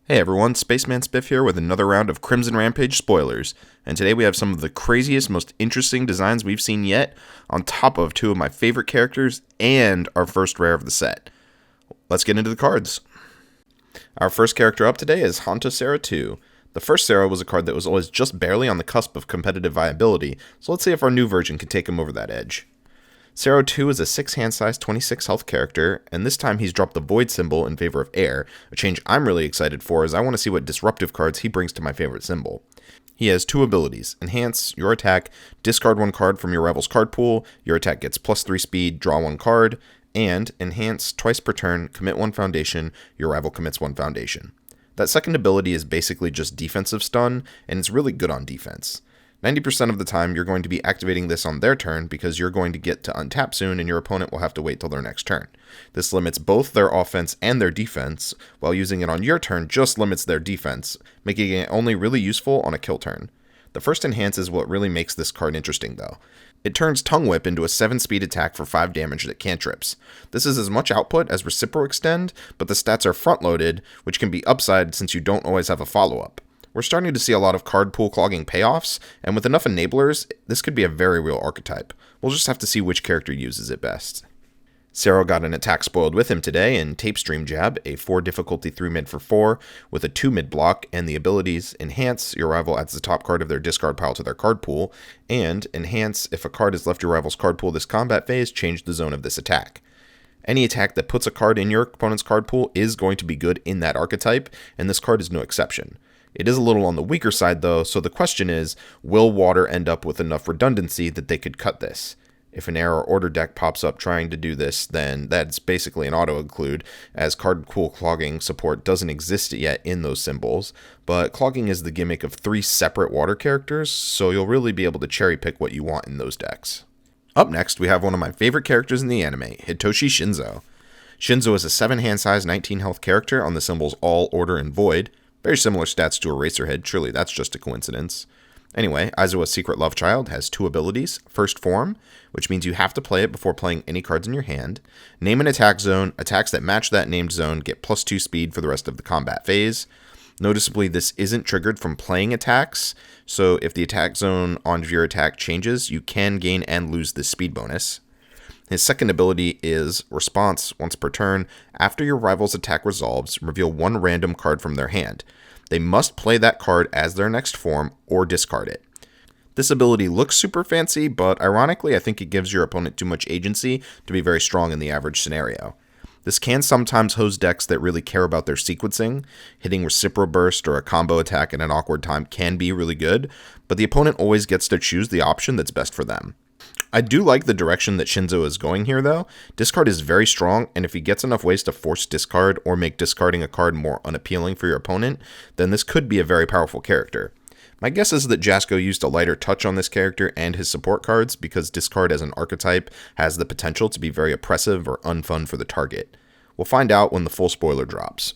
Hey everyone, Spaceman Spiff here with another round of Crimson Rampage spoilers, and today we have some of the craziest, most interesting designs we've seen yet, on top of two of my favorite characters and our first rare of the set. Let's get into the cards. Our first character up today is Sara II. The first Sara was a card that was always just barely on the cusp of competitive viability, so let's see if our new version can take him over that edge. Sara II is a 6 hand size, 26 health character, and this time he's dropped the Void symbol in favor of Air, a change I'm really excited for as I want to see what disruptive cards he brings to my favorite symbol. He has two abilities: Enhance your attack, discard one card from your rival's card pool, your attack gets +3 speed, draw one card, and Enhance twice per turn, commit one foundation, your rival commits one foundation. That second ability is basically just defensive stun, and it's really good on defense. 90% of the time, you're going to be activating this on their turn because you're going to get to untap soon and your opponent will have to wait till their next turn. This limits both their offense and their defense, while using it on your turn just limits their defense, making it only really useful on a kill turn. The first Enhance is what really makes this card interesting though. It turns Tongue Whip into a 7-speed attack for 5 damage that cantrips. This is as much output as Recipro Extend, but the stats are front-loaded, which can be upside since you don't always have a follow-up. We're starting to see a lot of card pool clogging payoffs, and with enough enablers, this could be a very real archetype. We'll just have to see which character uses it best. Sara got an attack spoiled with him today in Tapestream Jab, a 4 difficulty 3 mid for 4, with a 2 mid block, and the abilities Enhance, your rival adds the top card of their discard pile to their card pool, and Enhance, if a card has left your rival's card pool this combat phase, change the zone of this attack. Any attack that puts a card in your opponent's card pool is going to be good in that archetype, and this card is no exception. It is a little on the weaker side though, so the question is, will Water end up with enough redundancy that they could cut this? If an error order deck pops up trying to do this, then that's basically an auto-include, as card pool clogging support doesn't exist yet in those symbols, but clogging is the gimmick of 3 separate water characters, so you'll really be able to cherry pick what you want in those decks. Up next, we have one of my favorite characters in the anime, Hitoshi Shinzo. Shinzo is a 7 hand size, 19 health character on the symbols All, Order, and Void. Very similar stats to Eraserhead, surely that's just a coincidence. Anyway, Aizawa's Secret Love Child has 2 abilities. First Form, which means you have to play it before playing any cards in your hand. Name an attack zone. Attacks that match that named zone get +2 speed for the rest of the combat phase. Noticeably, this isn't triggered from playing attacks, so if the attack zone on your attack changes, you can gain and lose this speed bonus. His second ability is Response. Once per turn, after your rival's attack resolves, reveal 1 random card from their hand. They must play that card as their next form or discard it. This ability looks super fancy, but ironically I think it gives your opponent too much agency to be very strong in the average scenario. This can sometimes hose decks that really care about their sequencing. Hitting Recipro Burst or a combo attack at an awkward time can be really good, but the opponent always gets to choose the option that's best for them. I do like the direction that Shinzo is going here though. Discard is very strong, and if he gets enough ways to force discard or make discarding a card more unappealing for your opponent, then this could be a very powerful character. My guess is that Jasko used a lighter touch on this character and his support cards because discard as an archetype has the potential to be very oppressive or unfun for the target. We'll find out when the full spoiler drops.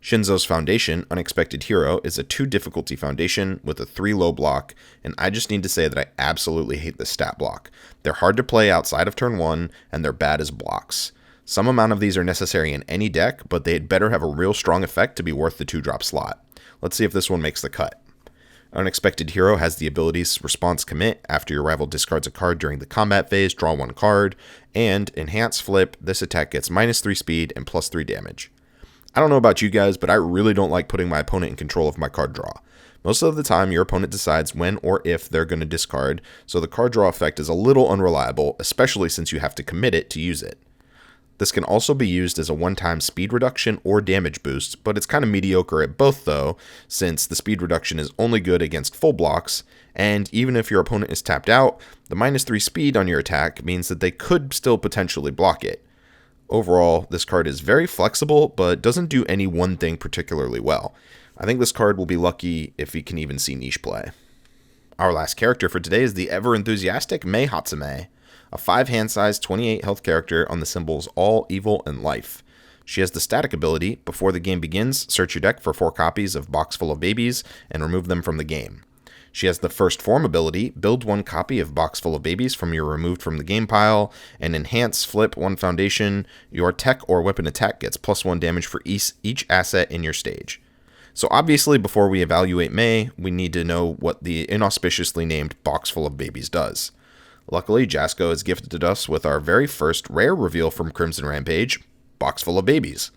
Shinzo's foundation, Unexpected Hero, is a 2 difficulty foundation with a 3 low block, and I just need to say that I absolutely hate the stat block. They're hard to play outside of turn 1, and they're bad as blocks. Some amount of these are necessary in any deck, but they'd better have a real strong effect to be worth the 2-drop slot. Let's see if this one makes the cut. Unexpected Hero has the abilities Response Commit. After your rival discards a card during the combat phase, draw 1 card, and Enhance Flip. This attack gets -3 speed and +3 damage. I don't know about you guys, but I really don't like putting my opponent in control of my card draw. Most of the time, your opponent decides when or if they're going to discard, so the card draw effect is a little unreliable, especially since you have to commit it to use it. This can also be used as a one-time speed reduction or damage boost, but it's kind of mediocre at both though, since the speed reduction is only good against full blocks, and even if your opponent is tapped out, the -3 speed on your attack means that they could still potentially block it. Overall, this card is very flexible, but doesn't do any one thing particularly well. I think this card will be lucky if he can even see niche play. Our last character for today is the ever-enthusiastic Mei Hatsume, a 5 hand size, 28 health character on the symbols All, Evil, and Life. She has the static ability, before the game begins, search your deck for 4 copies of Box Full of Babies and remove them from the game. She has the First Form ability, build 1 copy of Box Full of Babies from your removed from the game pile, and Enhance, flip 1 foundation. Your tech or weapon attack gets +1 damage for each asset in your stage. So obviously, before we evaluate Mei, we need to know what the inauspiciously named Box Full of Babies does. Luckily, Jasco has gifted us with our very first rare reveal from Crimson Rampage, Box Full of Babies.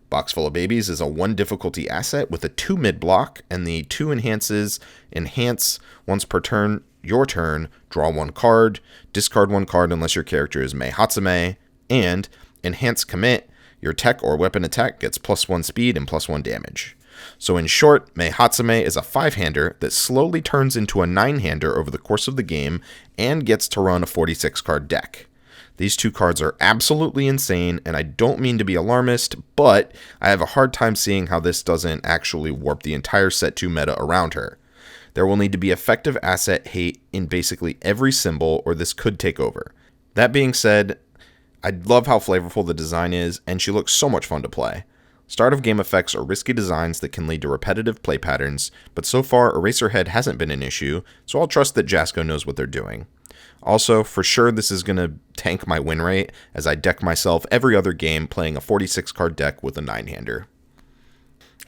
Box Full of Babies is a 1 difficulty asset with a 2 mid block, and the 2 enhances enhance once per turn, your turn, draw 1 card, discard 1 card unless your character is Mei Hatsume, and enhance commit, your tech or weapon attack gets +1 speed and +1 damage. So in short, Mei Hatsume is a 5-hander that slowly turns into a 9-hander over the course of the game and gets to run a 46 card deck. These 2 cards are absolutely insane, and I don't mean to be alarmist, but I have a hard time seeing how this doesn't actually warp the entire set 2 meta around her. There will need to be effective asset hate in basically every symbol, or this could take over. That being said, I love how flavorful the design is, and she looks so much fun to play. Start of game effects are risky designs that can lead to repetitive play patterns, but so far Eraserhead hasn't been an issue, so I'll trust that Jasco knows what they're doing. Also, for sure this is going to tank my win rate, as I deck myself every other game playing a 46 card deck with a 9-hander.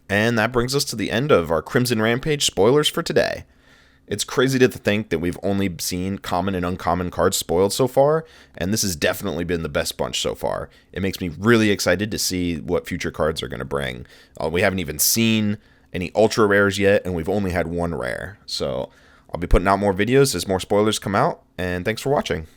And that brings us to the end of our Crimson Rampage spoilers for today. It's crazy to think that we've only seen common and uncommon cards spoiled so far, and this has definitely been the best bunch so far. It makes me really excited to see what future cards are going to bring. We haven't even seen any ultra rares yet, and we've only had 1 rare. So I'll be putting out more videos as more spoilers come out, and thanks for watching.